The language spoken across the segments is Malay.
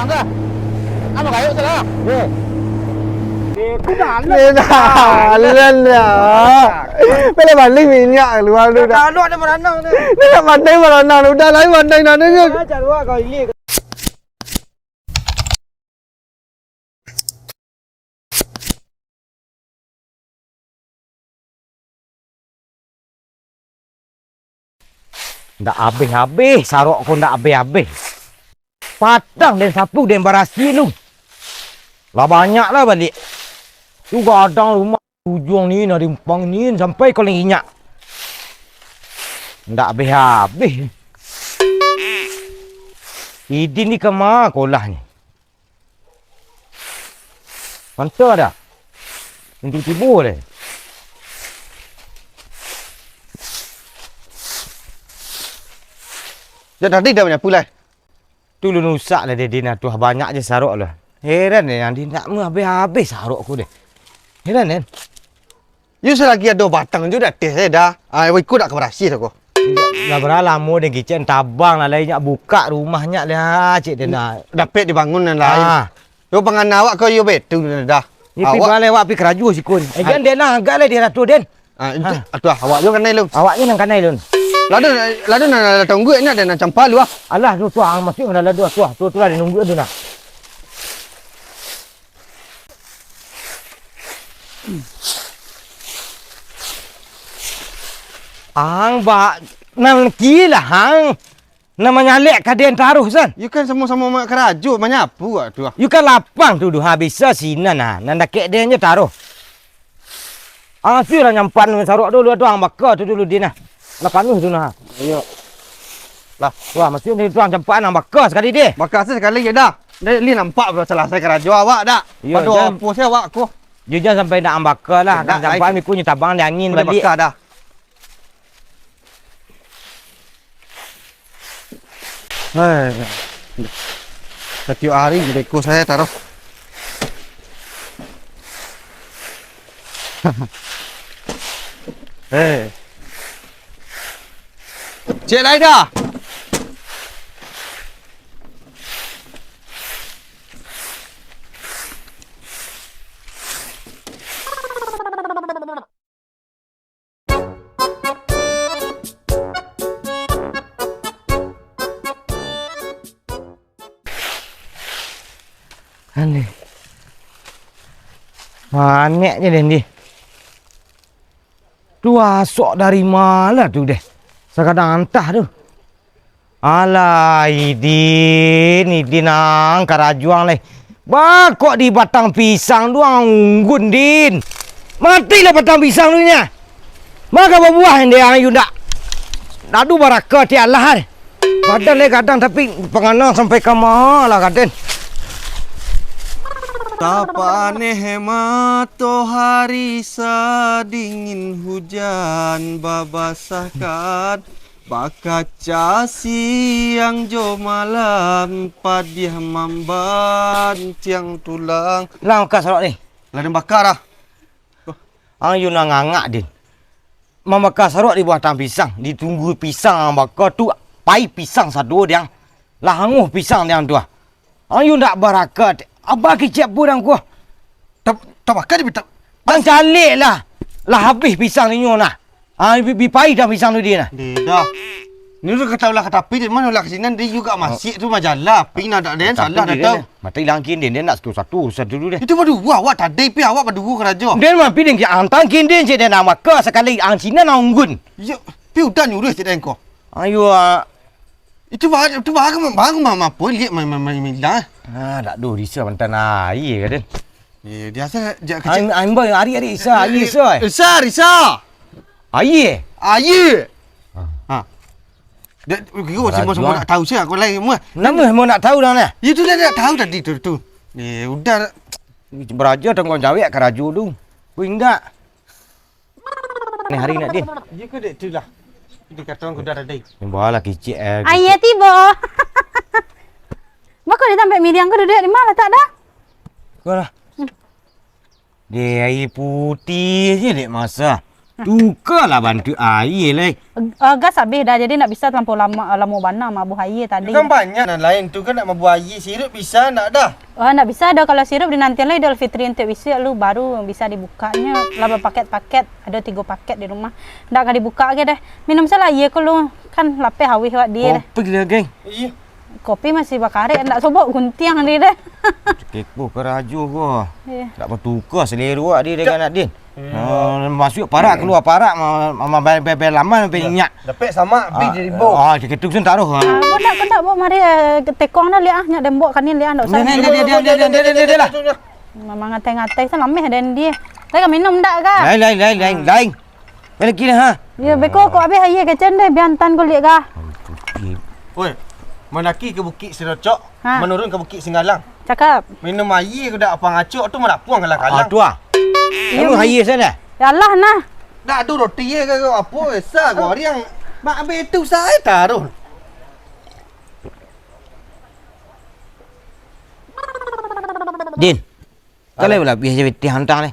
angka. Apa kayu salah? Eh. Aku dah Dalan ya. Pele balik minyak luar tu dah. Dah ada mana ni? Ni nak pandai mana udah lain pandai nana ni. Ajar wah kau ini. Ndak habis-habis, sarok kau ndak habis-habis. Patang dan sapu dan barasi tu. Lah banyaklah balik. Tu gadang rumah ujung ni dari Empang ni sampai kau inyak. Ndak habis-habis. Idin ni kemana kolah ni? Mantap dah. Untuk tiba dah. Dah tadi dah menyapu lah. Tu lu nusak lah dia nak tuah banyak je sarok lah. Heran ni nanti nak habis-habis sarok aku dia. Heran kan? You selagi ada batang je dah teh dah. Ah, ikut dak keberasi aku. Dah berlama dia kicen tabang lah lain nak buka rumahnya lah cik dia nak. Dapat dibangun dan lain. Yo pangan awak kau yo betul dah. Ni pi balik awak pi keraju sikun. Kan dia nak agak lah dia ratu den. Itu awak yo kanai lu. Awaknya nang kanai lun. Ladu nak tunggu ni ada nak campur lu ah. Alah tu tuah masuk nak ladu tuah. Tu lah dia nunggu tu nak. Hang ba nang kila hang. Namanya lek kaden taruh san. You kan sama-sama mak keraju menyapu ah tu ah. You kan lapang tu habis sinan ah. Nanda kek dia nya taruh. Asyik lah nyampan saruk dulu tu hang bakar tu dulu dia nah. Lah panuh tu nah. Ayo. Lah, wah masuk ni tuang campan hang bakar sekali dia. Bakar sekali je dah. Dia nampak selesai keraju awak dah. Padu apa saya awak aku. You jangan sampai nak ambakar lah. Kan sampai ni punya tabang dia angin balik. Bakar dah. Hai. Setiap hari jadiku saya taruh. Cik Laida. Aneh. Manek je dia ni. Tu asok dari mana tu deh? Sekadang antah tu. Alah, Idin ang karajuang leh. Bakok di batang pisang doang unggun din. Matilah batang pisang tu nya. Maka berbuah dia ayu ndak. Nadu baraka ti Allah. Badan le kadang tapi penganang sampai ke mana kaden. Tapane matahari dingin hujan babasahkan bakaca siang jo malam padiah mamban tiang tulang. Lang ka sarok ni. Laden bakar ah. Ang yun ngangak din. Mamakar sarok di buah tang pisang, ditunggu pisang ang bakar tu pai pisang sadu diang. Lah hanguh pisang diang tu. Ang yun dak barakat. Abah kicap pun ku. Tabakar di betak. Bang calik lah. Lah habis pisang ni nyo nah. Bi pai dah pisang tu dia nah. Dah. Ni tu kata ulah kata pi mana ulah kesini dia juga masih tu majalah. Pi nak dak den salah dah tahu. Mati langkin dia nak satu dulu deh. Itu berdua awak tadi pi awak berdua keraja. Dia mah pi dia antang kin dia je dia nak maka sekali ang Cina nak unggun. Ya, pi udah nyuruh je den ko. Ayo itu bahag mama pun lihat mama. Tak do risau mantan air kan. Dia saya jak kecil. I'm boy hari isa air isa. Risa. Air. Ha. Dia semua nak tahu saya aku lain semua. Nama mau nak tahu dah nah. Itu dah nak tahu tadi tu. Ni udah beraja tengok jawab keraju tu. Wing dak. Ni hari nak din. Ya ke dek tu lah. Dia kata orang kuda tadi. Bawalah kicik Ayah tiba. Maka dia sampai Miriam ke duduk di mana tak dah? Kau lah. Dia air putih je dek masa. Tukarlah bantu air lah. Gas habis dah jadi nak bisa terlampau lama bana mabu air tadi. Kan banyak dan lain tu kan nak membuat air sirup bisa nak dah. Nak bisa dah kalau sirup di nanti lah Idul Fitri untuk bisa lu baru bisa dibukanya. Laba paket-paket ada 3 paket di rumah. Ndak akan dibuka ke dah. Minum salah air kalau kan lapeh hawi awak dia. Kopi lah geng. Iya. Kopi masih bakare ndak sobok guntiang dia dah. Kepo keraju ko. Ya. Tak bertukar selera awak dia dengan anak dia. Masuk parak keluar parak bel lama sampai ingat. Dapat sama habis jadi bau. Kita tu tak tahu. Kau bawa mari tekong dah lihat nyak dembok kan ni lihat ndak usah. Dia lah. Memang ngatai-ngatai tu lameh dan dia. Saya minum ndak ka? Lain. Balik kira ha. Ya beko ko habis air kecen deh biantan ko lihat ka. Oi. Menaki ke Bukit Serocok, Ha. menurun ke Bukit Singalang. Cakap. Minum air ke dak apa ngacuk tu malah puang kalang-kalang. Tu ah. Kamu air sana. Ya Allah nah. Dak tu roti ke apa esa kau yang mak ambil itu saya taruh. Din. Kalau pula biasa beti hantar ni.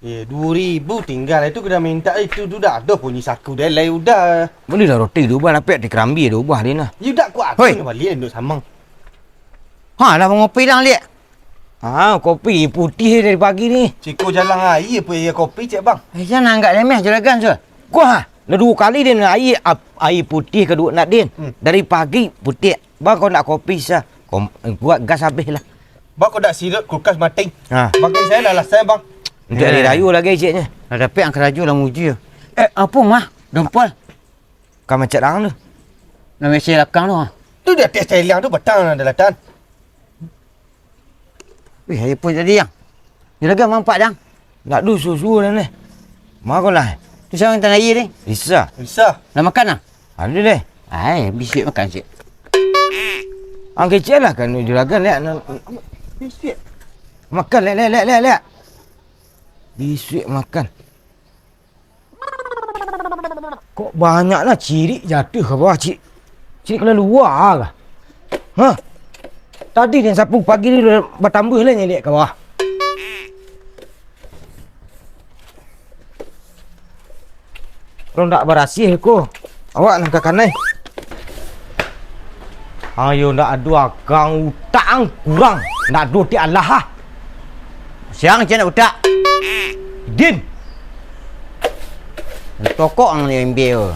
2,000 tinggal itu kena minta itu tu dah ada punya saku dah lai udah. Boleh lah roti tu ubah dapat di kerambi tu ubah dia nah. You dak kuat Hoi. aku balik duk samang. Ha lah ngopi dah lihat. Kopi putih dari pagi ni. Ciko jalan air apa ya kopi cik bang. Jangan anggap remeh juragan tu. Kuah. Dah 2 kali dia nak air putih kedua nak din. Dari pagi putih. Bang kau nak kopi sah. Buat gas habis lah. Bang kau dak sirup kulkas mati. Ha. Bagi saya dah selesai bang. Untuk hari raya lagi ciknya. Dah dapat yang keraju lah muji. Apa mah? Dompol. Kau macam orang tu. Nak mesej lakang tu ha. Tu dah tes liang tu batang dah latan. Saya pun jadi yang. Juragan mampak dah. Nak du susu dah ni. Mak kau lah. Tu siapa yang tak nak air ni? Bisa. Bisa. Nak makan lah? Ada deh. Bisik makan cik. Kecil lah kan juragan lihat. Bisik. Makan lihat. Bisik makan. Kok banyaklah cirik jatuh ke bawah cik. Cirik kena luar kah? Ha? Tadi dia sapu pagi ni dah bertambah lah nyeliak ke bawah. Kalau tak berasih ko. Awak nak ke kanan. Ayo nak ada akang utang kurang. Nak ada ti Allah ha. Siang je nak utak. Din. Tokok ang ni ambil.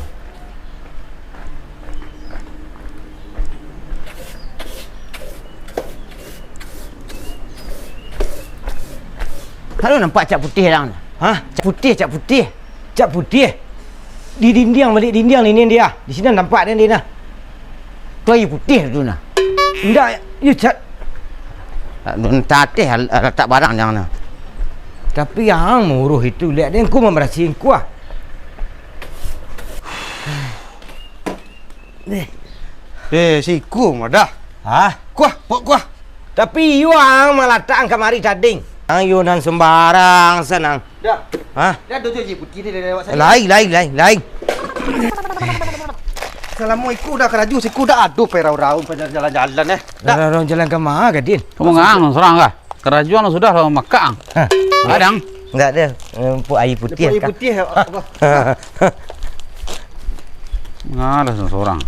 Kalau nampak cap putih lang. Ha? Cap putih. Cap putih. Di dinding balik dinding ni dia. Di sini nampak dia nah. Tu air putih tu nah. Ndak you cat. Tatih letak barang jangan nah. Tapi yang muruh itu lihat dia ku memberasihin kuah. Siku dah. Ha? Kuah. Tapi you ang malah tak kamari tading. Ang you nan sembarang senang. Dah. Ha? Dah duduk je putih dia lewat saya. Lain. Assalamualaikum dah keraju siku dah aduh perau-rau pada jalan-jalan Dah orang jalan ke mana ke Din? Kamu ngang serang kah? Kerajuan sudah lah makang. Adang. Enggak ada. Empuk air putih. Air putih. Ngalah seorang.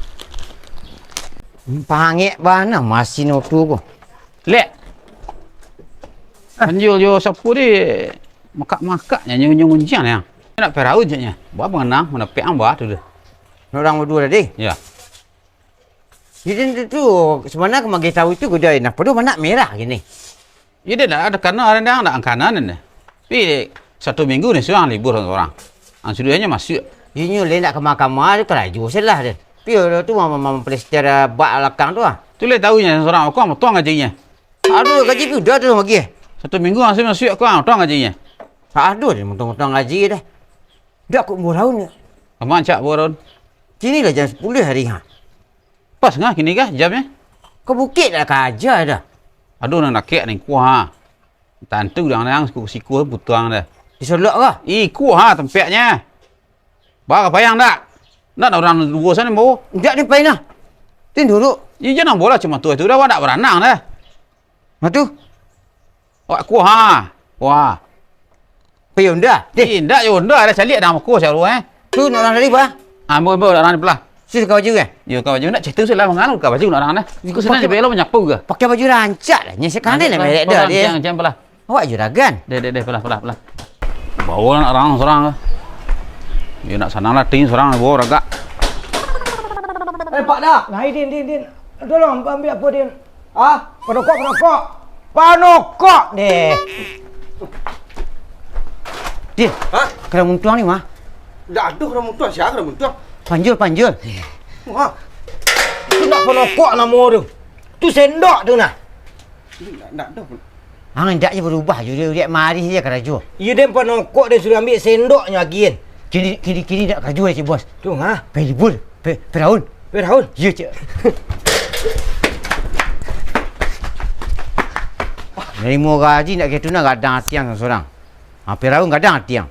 Pangit bana masih no tu ko. Lek. Anjul yo sapu di makak-makak nyanyi ujian ya. Nak perau je nya. Ba mengenang mana pe amba tu dah. Orang berdua tadi. Ya. Jadi tu sebenarnya kemagi tahu itu kuda nak perlu mana merah gini. Ya dia dah ada kana rendang ada angkanan ni. Pi 1 minggu ni suang libur orang. Ang suduhnya masuk. Ini le nak ke mahkamah tu keraju selah dia. Pio tu mama plester bak lakang tu ah. Tu le tahu nya seorang aku am tuang gajinya. Aduh gaji tu dah tu bagi. 1 minggu ang masuk aku am tuang gajinya. Aduh dia motong-motong gaji dah. Dah aku murah ni. Aman cak boron. Sini lah jam 10 hari ha. Pas ngah kini kah jamnya? Ke bukit dah kerja dah. Aduh nak kek ni kuah. Tantu dang siku butuang dah. Disolok ke? Kuah tempatnya. Ba payang dak. Nak orang dua sana mau. Tak ni pain lah. Tin dulu. Ya jangan bola cuma tu dah dak beranang dah. Matu. Wak kuah. Wah. Pergi Honda. Tidak, Honda ada calik dah aku saya lu Tu nak orang dari apa? Ambo orang belah. Sus kau baju kan? Yo kau baju nak cerita saya lah mengalu kau baju nak orang Kau senang je belo banyak ke? Pakai baju rancak lah. Nyesek kandai lah merek dah dia. Jangan belah. Awak juragan. Deh belah. Bawa orang seorang. Dia nak sana lah ting seorang bawa ragak. Pak dah. Nah, Din. Tolong ambil apa Din? Ah, panokok deh. Din, kena muntuang ni mah. Dah aduh dah muntah siapa dah muntah. Panjul. Wah. Tu nak panokok nama tu. Tu sendok tu nah. Nak dah. Hang hendak je berubah je dia mari je keraju. Ya dia panokok dia suruh ambil sendoknya lagi kan. Kini dak keraju cik bos. Tu Pelibul. Peraun. Ya cik. Dari mau gaji nak gitu nak gadang tiang seorang. Peraun gadang tiang.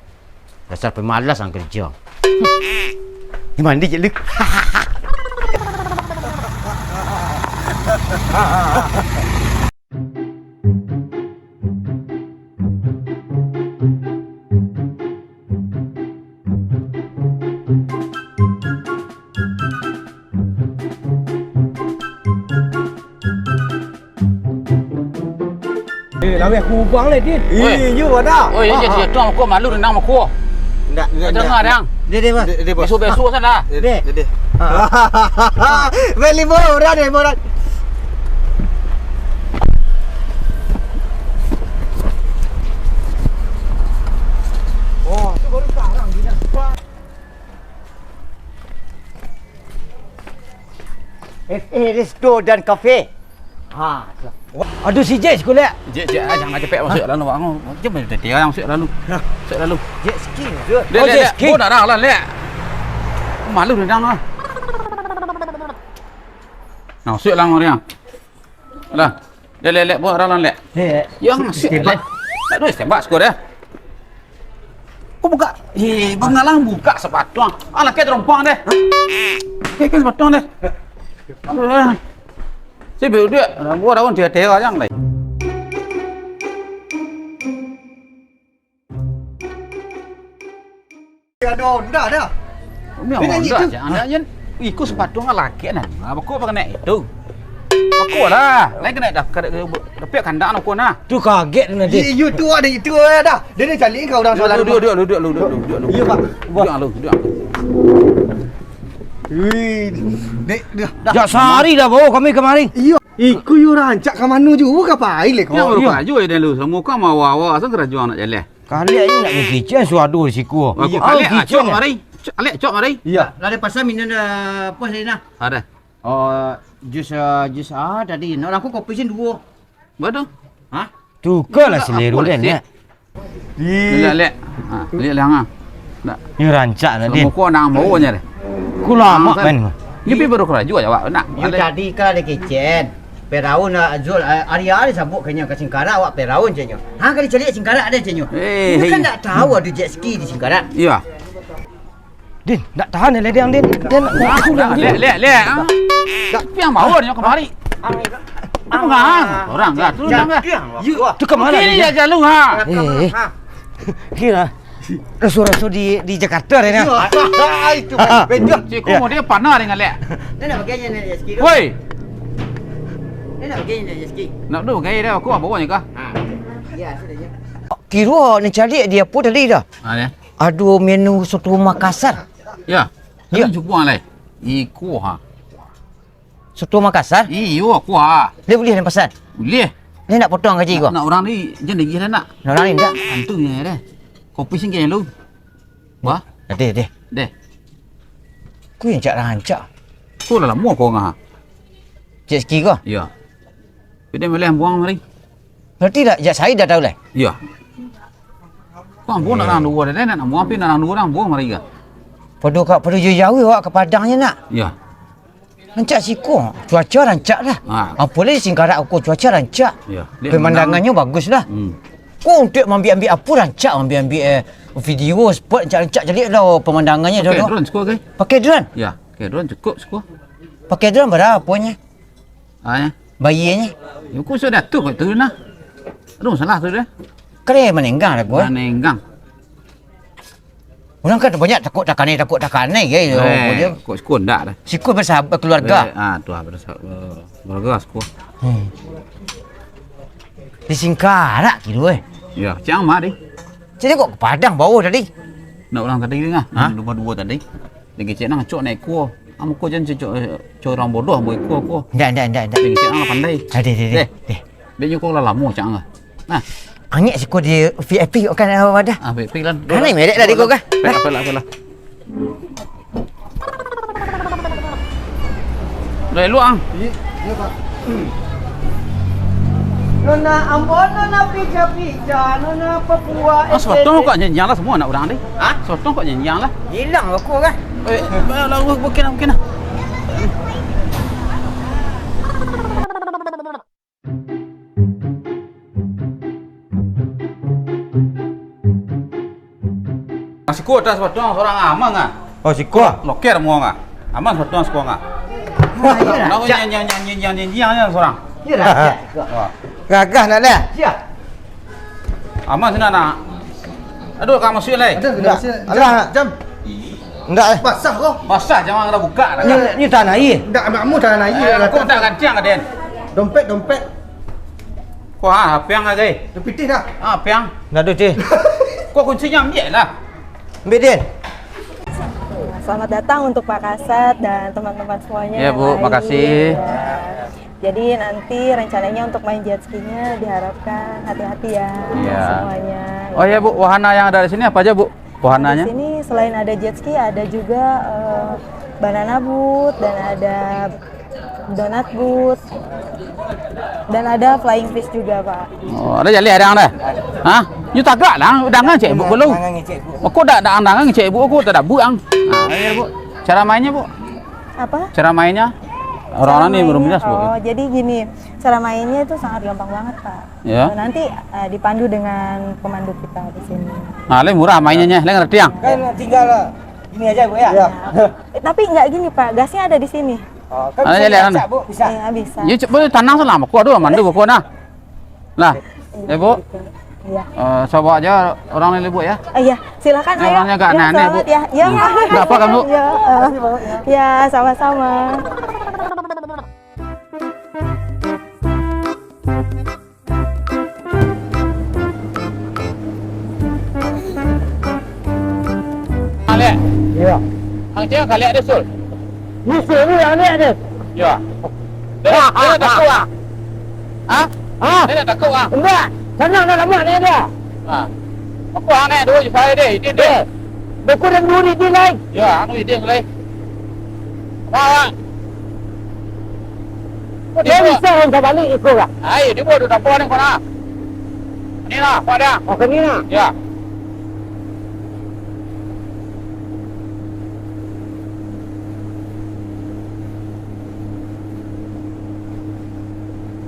Dasar pemalas ang kerja. Ni mandi je lek. Lawe aku ubang le Din. You ada. Oi, dia tuang aku malu renang aku. Nak Dengar dah. Dia bos. Besok sana. Deh. Beli boran ni boran. Oh, tu baru sekarang Din. Resto dan kafe. Aduh si Jet sekolah. Jek jangan cepet masuk lalu bang. Jom dia orang masuk lalu. Masuk lalu. Jet ski. Jet ski. Oh dah lah lek. Malu renang lah. Nah, masuk lang orang. Lah. Lek buat orang lek. Yang masuk lek. Tak ada tembak skor dia. Kau buka. Bengalang buka sepatuang. Alah ke terompang deh. Ke sepatuang deh. Saya biểu điện là mua đâu còn thiệt thế vào này. Ada Honda dah. Memang Honda jangan aja. Ikut sepatu laki nah. Aku pakai nek itu. Aku lah. Lain kena dah tapi kandang aku nah. Tu kaget nanti. You tu ada itu dah. Dia ni cari kau dah soalan. Duduk. Ya pak. Duduk. Dek dah. Jak sehari dah bawa kami kemarin. Iya. Iku you rancak ke mana juga ke pai le kau. Yang baru baju dia lu. Semua kau mau wawa asal kerajaan nak jalan. Kali ini nak pergi kitchen suadu siku. Aku alek cok mari. Alek cok mari. Iya. Ada pasal minum apa sini nah? Ada. Oh, jus tadi. Nak aku kopi sini dua. Betul. Hah? Tukar lah selera dia ni. Lek. Lek lang ah. Nak. Ni rancak nanti. Semua kau nak mau nya deh. Ku lama men. Ni baru kerajaan awak nak. You tadi kan ada kitchen. Peraun Zul hari-hari sabuk kena ke Singkarak awak peraun je nyo. Hang kali cari Singkarak ada je nyo. You kan tak tahu ada jet ski di Singkarak. Iya. Din, tak tahan le dia Din. Dia nak Lek. Tapi yang bawa dia kemari. Apa enggak? Orang enggak turun enggak. Tu ke mana? Ini ya jalur ha. Kira rasul di Jakarta ni. Itu betul. Cikgu mau dia panah dengan lek. Dia nak pakai ni jet ski. Woi. Dia nak pakai ni jet ski. Nak dulu gaya dia aku bawa ni kah? Ya, sudah je. Kira ni cari dia apa tadi dah? Ya. Aduh menu soto Makassar. Ya. Ya. Ini cukup lah. Iku ha. Soto Makassar? Iyo aku ha. Dia boleh nak pesan? Boleh. Dia nak potong gaji kau? Nak orang ni jenis dia nak. Nak orang ni tak? Antu ni dah. Kopi singkir lu. Wah. Deh. Deh. Ku yang cak rancak. Kau lah mua kau ngah. Jet ski kau? Ya. Dia boleh buang mari. Berarti dah jet saya dah tahu lah. Ya. Kau buang nak dua dah nak mua api nak dua orang buang mari ke? Perlu jauh awak ke Padangnya nak. Ya. Rancak siku. Cuaca rancak dah. Apa lagi Singkarak aku cuaca rancak. Ya. Pemandangannya bagus lah. Kau untuk ambil apa rancak ambil video spot rancak jadi lah pemandangannya Pakai dah. drone cukup ke? Pakai drone? Ya. Pakai drone cukup. Pakai drone berapanya? Ya. Bayinya? Aku sudah tu kat tu nah. Aduh salah tu dah. Kere menenggang dah gua. Menenggang. Orang kan banyak takut takkan ni ke. Kok skun dak dah. Sikut bersahabat keluarga. Tu lah bersahabat skun. Disingkarak gitu Ya, cang mak di. Jadi kok ke Padang bawa tadi. Nak orang tadi dengar. Dua tadi. Lagi cik nang cok naik kuah. Am ko jan cok orang bodoh boy kuah. Ndak. Lagi cik nang pandai. Deh. Dia nyukur lah lama cang ah. Nah, Angin sikut di VIP kan wadah. baik lan. Kan ni merek tadi kau kan. Apalah. Dah lu ang. Iya Pak. Nona Ambon, Nona Pija, Nona Papua. Sotong kok nyanyian lah semua anak orang ni. Sotong kok nyanyian lah. Hilang aku kan. Lah mungkin lah. Masih kuat dah sotong seorang amang ah. Oh sikut. Loker mau ngah. Aman sotong sekolah ngah. Nak nyanyian seorang. Ya dah. Gagah nak dah. Siap. Aman sini nak. Aduh kamu masuk lagi. Alah jam. Ndak Basah kau. Basah jangan ada buka dah. Ni tanah air. Ndak makmu tanah air. Kau tak kancang ada. Dompet. Kau apa yang ada? Depitih dah. Apa yang? Ndak ada cik. Kau kuncinya ambil lah. Ambil Din. Selamat datang untuk Pak Kasat dan teman-teman semuanya. Ya, Bu, yang makasih. lain. Ya. Jadi nanti rencananya untuk main jet ski-nya diharapkan hati-hati ya semuanya. Oh ya Bu, wahana yang ada di sini apa aja Bu? Wahananya? Di sini selain ada jet ski ada juga banana boat dan ada donat boat dan ada flying fish juga Pak. Oh, ada jali ada dah. Hah? You tagak lah, dangan cik Bu belum. Aku dak dangan cik Bu aku tak ada buang. Ya Bu. Cara mainnya Bu? Apa? Cara mainnya? Orang-orang ni belum jelas Bu. Oh, jadi gini, cara mainnya itu sangat gampang banget Pak. Ya. Nanti dipandu dengan pemandu kita di sini. Nah, le murah mainnya, le ngerti yang? Kan tinggal ini aja Bu ya. Tapi nggak gini Pak, gasnya ada di sini. Oh, kan Ada jali ada. Bu, bisa. Ya, bisa. You coba tanang selama aku aduh mandu aku nah. Lah, ya Bu. Iya. Coba aja orang ini Bu ya. Iya, silakan ayo. Orangnya agak aneh-aneh, Bu. selamat ya. Ya. Nggak apa kan, Bu? Ya, ya, sama-sama. Ale, Ya. hang cik kali ada sul. Ni sini yang ni ada. Ya. Dia takut ah. Ah? Dia takut ah. Enggak. Senang dah lama ni ada. Ah. Aku hang ni dua je saya dia. Dia. Beku dan duri di lain. Ya, anu dia mulai. Wah. Dia bisa hendak balik ikut lah. Ai, dia buat dapur ni kau nak. Ni lah, pada. Oh ke ni nak. Ya.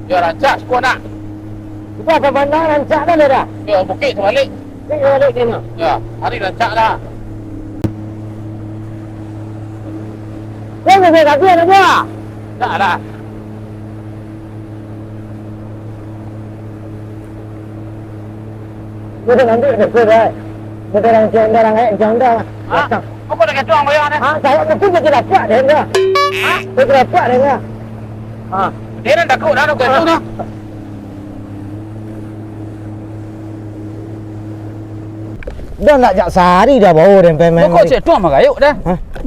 Ya rancak sekolah nak. Kita akan pandang rancak dah dah. Ya bukit sebalik. Ni balik ni nak. Ya, hari rancak dah. Kau mesti kaki ada dia. Tak lah. Kita nanti ada surat. Kita orang jang dah. Ha? Apa nak ketuang bayar ni? Saya mungkin kita dapat dia dah. Kita dapat dia dah. Dia nak takut dah nak ketuang dah. Dah nak jak sehari dah bawa dia main. Kau cek tuang magayuk dah.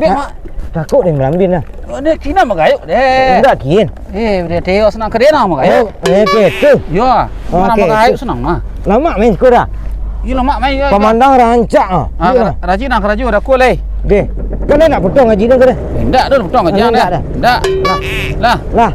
Biar mak. Takut dia melambin dah. Dia kena magayuk deh. Enggak kian. Dia teo senang kerja nak magayuk. Gitu. Ya, mana Okey, magayuk senang mah. Lama main sekolah. Ya lemak main ya. Pemandang rancak ah. Rajin nak kerja dah ku leh. Deh. Kan dia nak potong gaji dia ke dah? Endak dah betul kerja Enggak dah. dah. Endak. Lah. Lah.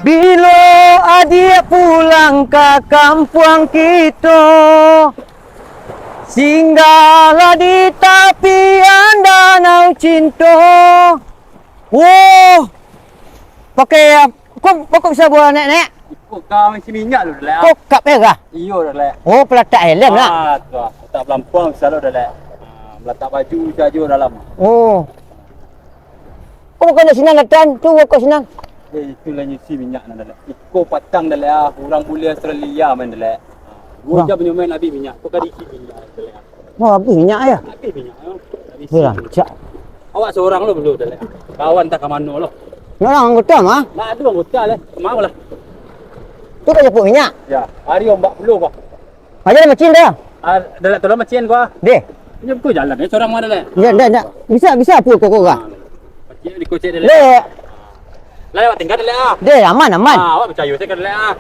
Bila adik pulang ke kampung kita, singgahlah di tepian danau cinta. Oh, pakai kok bisa buat nek? Ikut kau mesti minyak dulu dah. Kok kap merah? Iyo dah lek. Oh, pelatak helm lah. Tu ah. Tak pelampang selalu dah lek. Meletak baju saja dalam. Oh. Kok bukan nak senang datang? Tu kok senang. Itulah nyisi minyak dah lek. Ikut patang dah lek. Orang boleh Australia main dah lek. Gua punya main habis minyak. Kau kadi minyak dah lek. Oh, habis minyak ya? Habis minyak. Habis. Berancak. Awak seorang lo belum dah lek. Kawan tak ke mana lo. Orang anggota mah. Nak ada anggota lek. Mau lah. Tu kan jepuk minyak. Ya, hari ombak belum kau. Ajar macam dah. Dah lek tolong macam kau. Deh. Punya betul jalan ni seorang mana lek. Ya, dah. Bisa apa kau kau? Macam ni kocek dah lek. Deh. Lah awak tinggal dah lek ah. Deh, aman. Awak percaya saya kan lek ah.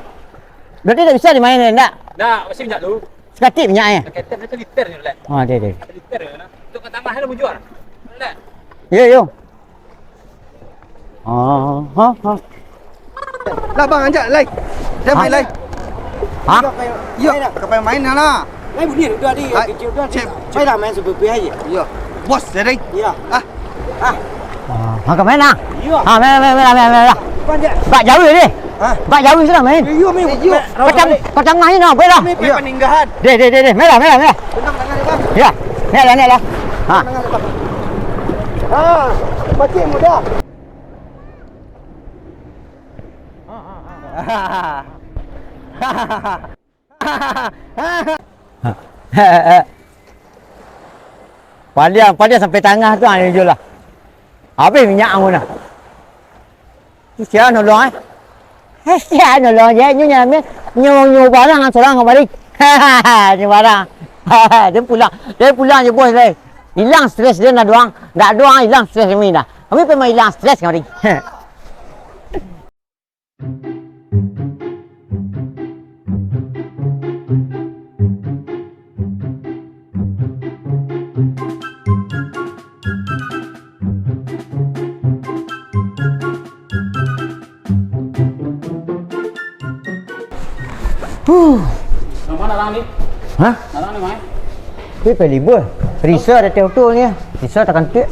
Berarti tak bisa dimain tak? Dah, mesti minyak dulu. Sekatik minyaknya. Ketek macam liter ni lek. Oh, deh. Liter ni. Tu kau tambah hello jual. Lek. Ya, yo. Ha. Lah bang anjak lai. Dia main lai. Ha? Yo, kau main lah. Main bunyi udah di kecil udah. Main lah main sebebi aja. Yo. Bos dari. Iya. Ha, kau main lah? Iya. Ha, main. Panjat. Bak jauh ni. Ha? Bak jauh sudah main. Yo main. Yo. Kau tengah ni nak, boleh lah. Main peninggahan. Deh. Main lah. Benang tangan dia bang. Ya. Naik lah. Ha. Macam mudah. Padia sampai tengah tu ni jual lah. Habis minyak anggun dah. Siapa nolong Siapa nolong je nyu barang seorang kau balik. Nyu barang. Dia pulang je bos dia. Hilang stres dia nak doang. Tak doang hilang stres kami dah. Kami memang hilang stres kau balik. Mana lang ni? Ha? Nalang ni mai. Dia pergi libur. Risa ada teo ni. Risa takkan tu.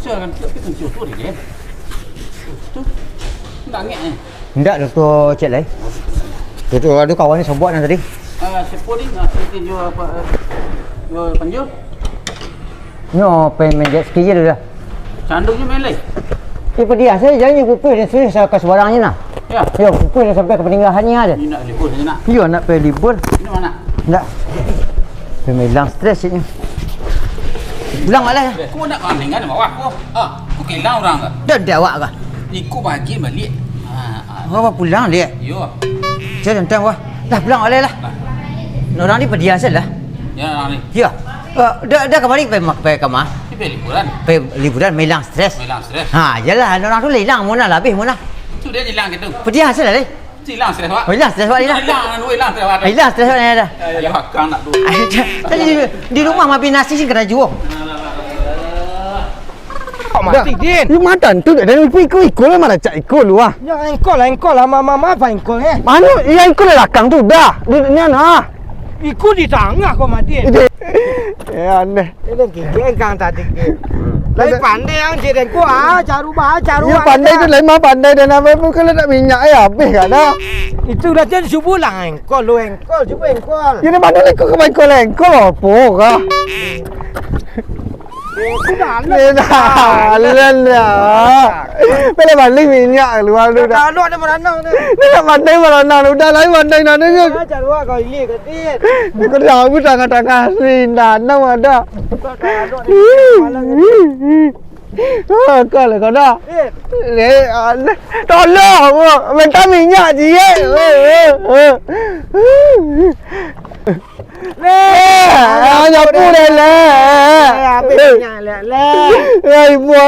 Sure kan kita tu tu dia. Tu. Nak ngek ni. Tidak doktor cek lai. Doktor ada kawan ni sobat tadi. Sepo ni nak kita jual apa? Jual panjul. Nyo pengen jet ski je dah. Candungnya main lagi. Dia dia saya janji pupus dan saya kas barangnya nah. Ya. Yo pupus dah sampai ke peninggahannya ada. Ni nak libur ni nak. Yo nak pergi libur. Ini mana? Tak. Dia hilang stres ni. Pulang malah. Kau nak kambing kan bawah kau? Kau kelang orang ke? Dah awak ke? Ikut bagi balik. Apa pulang dia? Yo. Saya tentang wah. Dah pulang oleh lah. Orang ni pergi asal lah. Ya orang ni. Ya. Dah kembali pergi ke mana? Pergi liburan. Pergi liburan hilang stres. Hilang stres. Ha, jelah orang tu hilang mana lah habis mana. Tu dia hilang gitu. Pergi asal lah ni. Hilang stres awak. Hilang stres awak hilang. Hilang stres awak. Hilang stres awak ni dah. Ya kang nak dulu. Tadi di rumah mapi nasi sih kena jual. Kau mati din. Lu madan tu dah ikut lah mana cak ikut lu ah. Ya engkau lah mama apa engkau Mana yang ikut belakang tu dah. Ni ana. Ikut di tengah kau mati. Ya aneh. Ini gigi engkau tadi. Lai pandai yang jadi ku caru. Ya pandai tu lain mah pandai dan apa pun kalau nak minyak ya habis kan dah. Itu dah jadi subuh lah engkau cuba engkau. Ini mana lekuk ke main kolengkol apa kah? Sudah Alan dah. Bila balik minyak luar tu dah. Kalau ada meranang tu. Ni nak pandai mana lu dah lain pandai nana ke. Caru kau ini ketit. Ni kau dah aku tengah-tengah sindan nama ada. Kau lah kau dah. Tolong minta minyak je. Nyapu dah lah. Habis minyak le. Ibu.